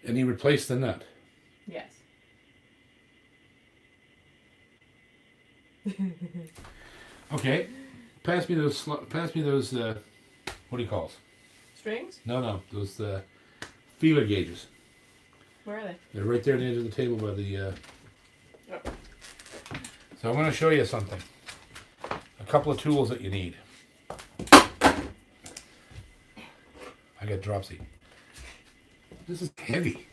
Speaker 1: And he replaced the nut.
Speaker 2: Yes.
Speaker 1: Okay. Pass me those, what do you call it?
Speaker 2: Strings?
Speaker 1: No, those feeler gauges.
Speaker 2: Where are they?
Speaker 1: They're right there at the edge of the table by the...
Speaker 2: Oh.
Speaker 1: So I'm going to show you something. A couple of tools that you need. I got dropsy. This is heavy.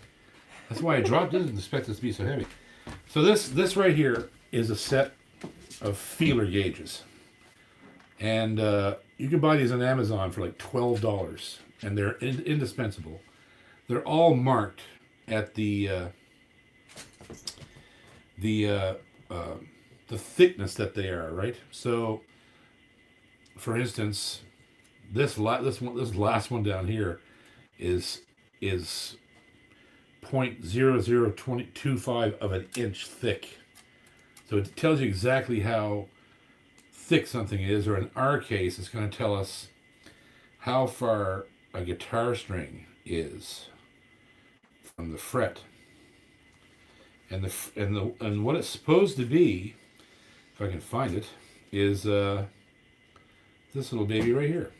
Speaker 1: That's why I dropped it. I didn't expect this to be so heavy. So this right here is a set of feeler gauges. And you can buy these on Amazon for like $12. And they're indispensable. They're all marked at the thickness that they are, right? So, for instance, this last one down here is 0.0025 of an inch thick. So it tells you exactly how thick something is, or in our case, it's going to tell us how far a guitar string is from the fret. And what it's supposed to be, if I can find it, is this little baby right here.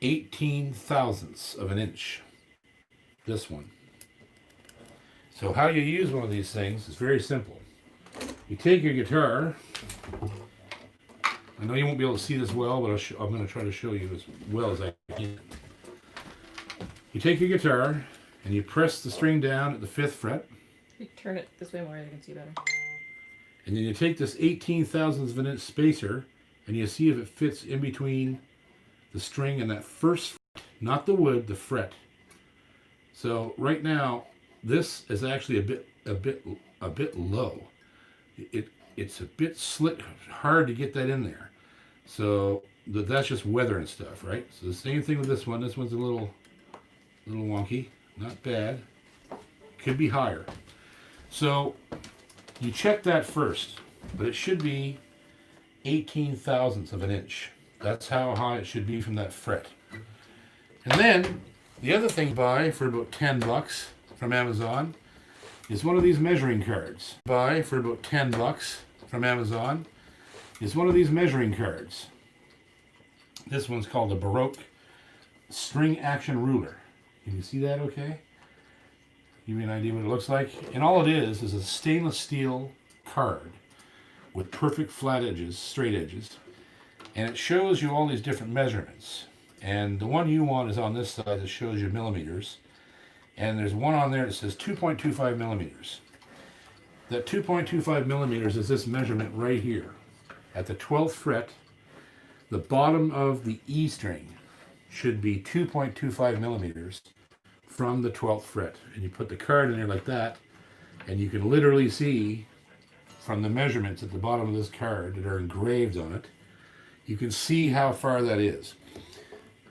Speaker 1: 18 thousandths of an inch. This one. So how you use one of these things is very simple. You take your guitar. I know you won't be able to see this well, but I'm going to try to show you as well as I can. You take your guitar and you press the string down at the 5th fret.
Speaker 2: You turn it this way more, you can see better.
Speaker 1: And then you take this 18 thousandths of an inch spacer and you see if it fits in between the string and that first fret, not the wood, the fret. So right now, this is actually a bit low. It's a bit slick, hard to get that in there. So that's just weather and stuff, right? So the same thing with this one. This one's a little wonky, not bad. Could be higher. So you check that first, but it should be 18 thousandths of an inch. That's how high it should be from that fret. And then the other thing you buy for about $10 from Amazon is one of these measuring cards. Buy for about $10 from Amazon is one of these measuring cards. This one's called a Baroque string action ruler. Can you see that okay? Give you an idea what it looks like. And all it is a stainless steel card with perfect flat edges, straight edges. And it shows you all these different measurements. And the one you want is on this side that shows you millimeters. And there's one on there that says 2.25 millimeters. That 2.25 millimeters is this measurement right here. At the 12th fret, the bottom of the E string should be 2.25 millimeters from the 12th fret. And you put the card in there like that, and you can literally see from the measurements at the bottom of this card that are engraved on it, you can see how far that is.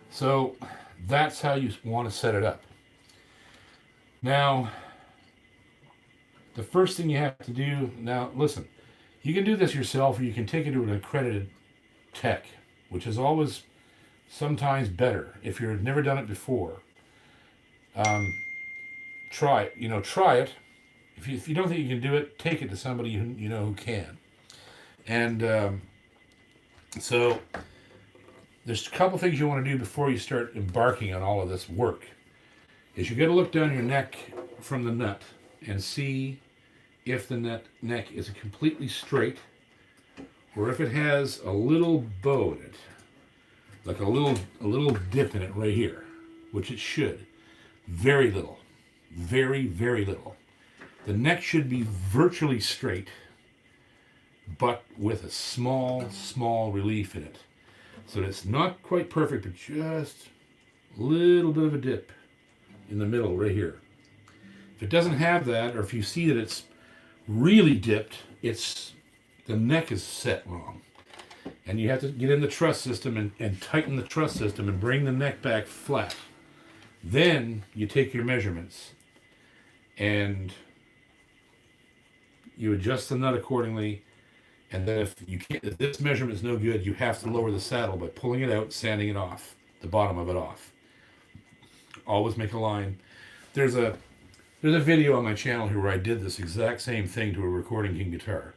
Speaker 1: So that's how you want to set it up. Now, the first thing you have to do, now listen, you can do this yourself or you can take it to an accredited tech, which is always sometimes better if you've never done it before. Try it. Try it. If you don't think you can do it, take it to somebody who can. And so there's a couple things you want to do before you start embarking on all of this work. Is you got to look down your neck from the nut and see if the neck is completely straight or if it has a little bow in it, like a little dip in it right here, which it should. Very little, very, very little. The neck should be virtually straight, but with a small relief in it. So that it's not quite perfect, but just a little bit of a dip in the middle right here. If it doesn't have that, or if you see that it's really dipped, the neck is set wrong. And you have to get in the truss system and tighten the truss system and bring the neck back flat. Then you take your measurements and you adjust the nut accordingly. And then if this measurement is no good, you have to lower the saddle by pulling it out, sanding it off, the bottom of it off. Always make a line. There's a video on my channel here where I did this exact same thing to a recording king guitar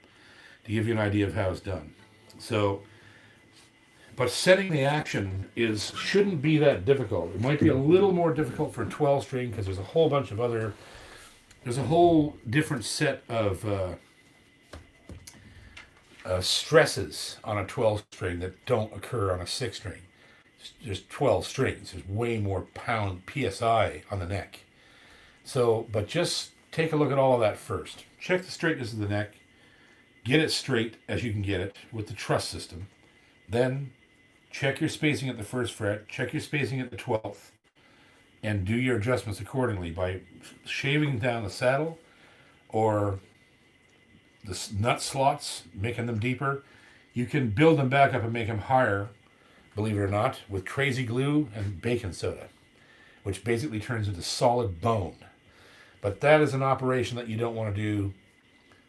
Speaker 1: to give you an idea of how it's done. So, but setting the action shouldn't be that difficult. It might be a little more difficult for a 12 string because there's a whole bunch of there's a whole different set of stresses on a 12 string that don't occur on a 6 string. There's 12 strings. There's way more pound PSI on the neck. So, but just take a look at all of that first. Check the straightness of the neck. Get it straight as you can get it with the truss system. Then check your spacing at the 1st fret. Check your spacing at the 12th. And do your adjustments accordingly by shaving down the saddle or the nut slots, making them deeper. You can build them back up and make them higher, believe it or not, with crazy glue and baking soda, which basically turns into solid bone. But that is an operation that you don't want to do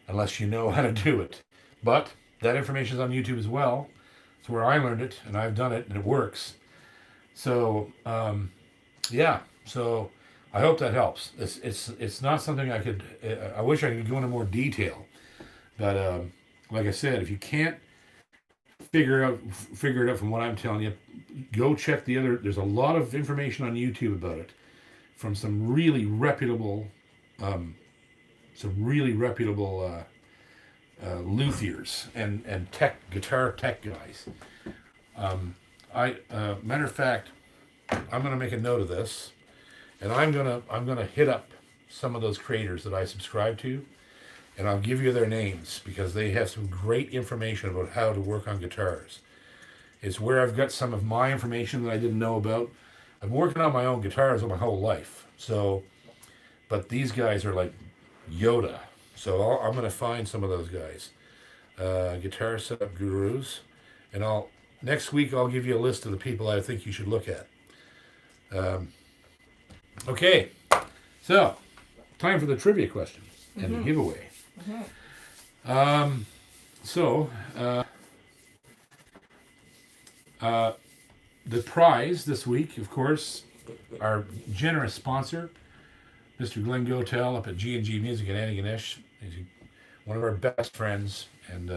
Speaker 1: unless you know how to do it. But that information is on YouTube as well. It's where I learned it, and I've done it, and it works. So, yeah. So I hope that helps. It's not something I could. I wish I could go into more detail, but like I said, if you can't figure it out from what I'm telling you, go check the other. There's a lot of information on YouTube about it from some really reputable, luthiers and guitar tech guys. Matter of fact, I'm gonna make a note of this, and I'm gonna hit up some of those creators that I subscribe to, and I'll give you their names because they have some great information about how to work on guitars. It's where I've got some of my information that I didn't know about. I'm working on my own guitars my whole life, so, but these guys are like Yoda. So I'm going to find some of those guys, guitar setup gurus, and next week I'll give you a list of the people I think you should look at. Okay, so time for the trivia question and the giveaway. The prize this week, of course, our generous sponsor, Mr. Glenn Gotel up at G&G Music in Antigonish. He's one of our best friends, and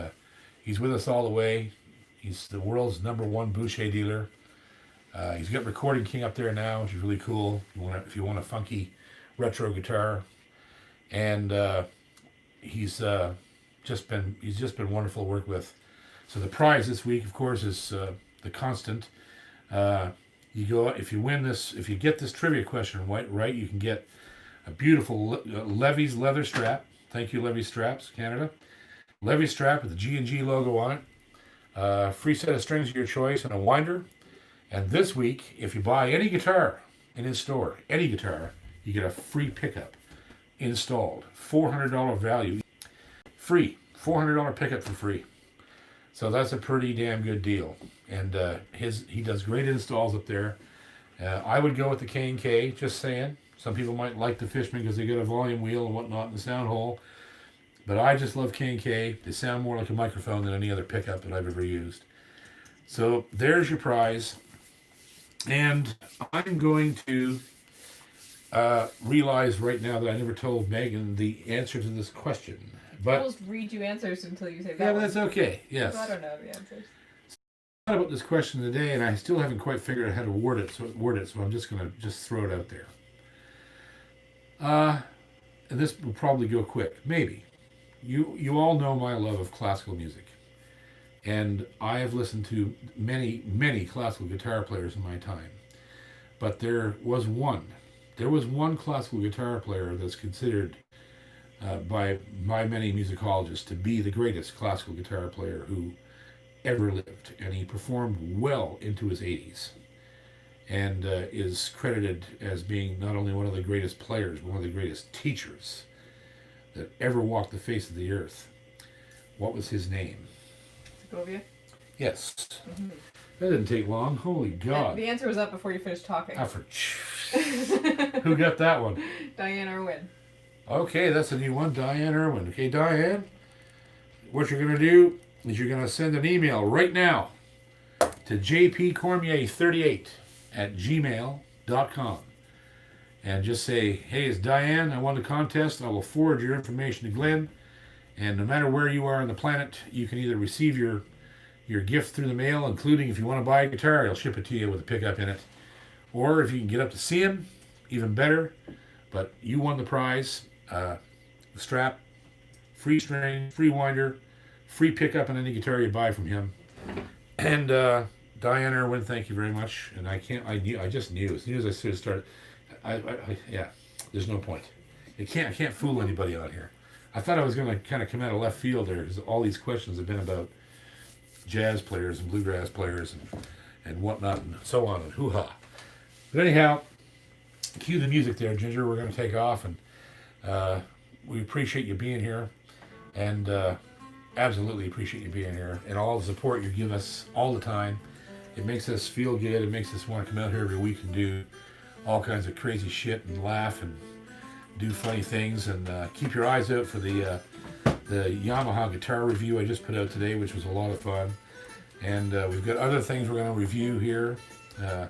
Speaker 1: he's with us all the way. He's the world's #1 Boucher dealer. He's got Recording King up there now, which is really cool. If you want a funky retro guitar, and he's just been wonderful to work with. So the prize this week, of course, is the constant. If you get this trivia question right, you can get a beautiful Levy's leather strap. Thank you, Levy Straps, Canada. Levy strap with the G&G logo on it. Free set of strings of your choice and a winder. And this week, if you buy any guitar in his store, any guitar, you get a free pickup installed. $400 value. Free. $400 pickup for free. So that's a pretty damn good deal. And he does great installs up there. I would go with the K&K, just saying. Some people might like the Fishman because they get a volume wheel and whatnot in the sound hole. But I just love K&K. They sound more like a microphone than any other pickup that I've ever used. So there's your prize. And I'm going to realize right now that I never told Megan the answer to this question. But
Speaker 2: I'll just read you answers until you say that.
Speaker 1: Yeah, but that's okay. Yes.
Speaker 2: I don't know the answers.
Speaker 1: I thought about this question today, and I still haven't quite figured out how to word it. So I'm just going to throw it out there. And this will probably go quick. Maybe. You all know my love of classical music. And I have listened to many, many classical guitar players in my time. But there was one classical guitar player that's considered by many musicologists to be the greatest classical guitar player who ever lived. And he performed well into his 80s. And is credited as being not only one of the greatest players, but one of the greatest teachers that ever walked the face of the earth. What was his name?
Speaker 2: Segovia?
Speaker 1: Yes. Mm-hmm. That didn't take long. Holy God.
Speaker 2: The answer was up before you finished talking.
Speaker 1: Who got that one?
Speaker 2: Diane Irwin.
Speaker 1: Okay, that's a new one. Diane Irwin. Okay, Diane, what you're going to do is you're going to send an email right now to jpcormier38@gmail.com and just say, hey, it's Diane. I won the contest. I will forward your information to Glenn. And no matter where you are on the planet, you can either receive your gift through the mail, including if you want to buy a guitar, he'll ship it to you with a pickup in it. Or if you can get up to see him, even better. But you won the prize. The strap, free string, free winder, free pickup on any guitar you buy from him. And Diane Irwin, thank you very much. And I just knew as soon as I sort of started, yeah, there's no point. I can't fool anybody out here. I thought I was going to kind of come out of left field there because all these questions have been about jazz players and bluegrass players and whatnot and so on and hoo-ha. But anyhow, cue the music there, Ginger. We're going to take off, and we appreciate you being here, and absolutely appreciate you being here and all the support you give us all the time. It makes us feel good. It makes us want to come out here every week and do all kinds of crazy shit and laugh and do funny things, and keep your eyes out for the the Yamaha guitar review I just put out today, which was a lot of fun. And we've got other things we're going to review here. We're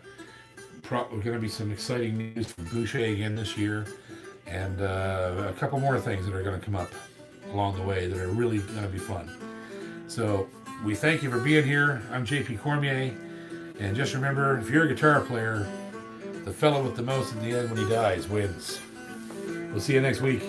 Speaker 1: going to be some exciting news from Boucher again this year. And a couple more things that are going to come up along the way that are really going to be fun. So we thank you for being here. I'm JP Cormier. And just remember, if you're a guitar player, the fellow with the most at the end when he dies wins. We'll see you next week.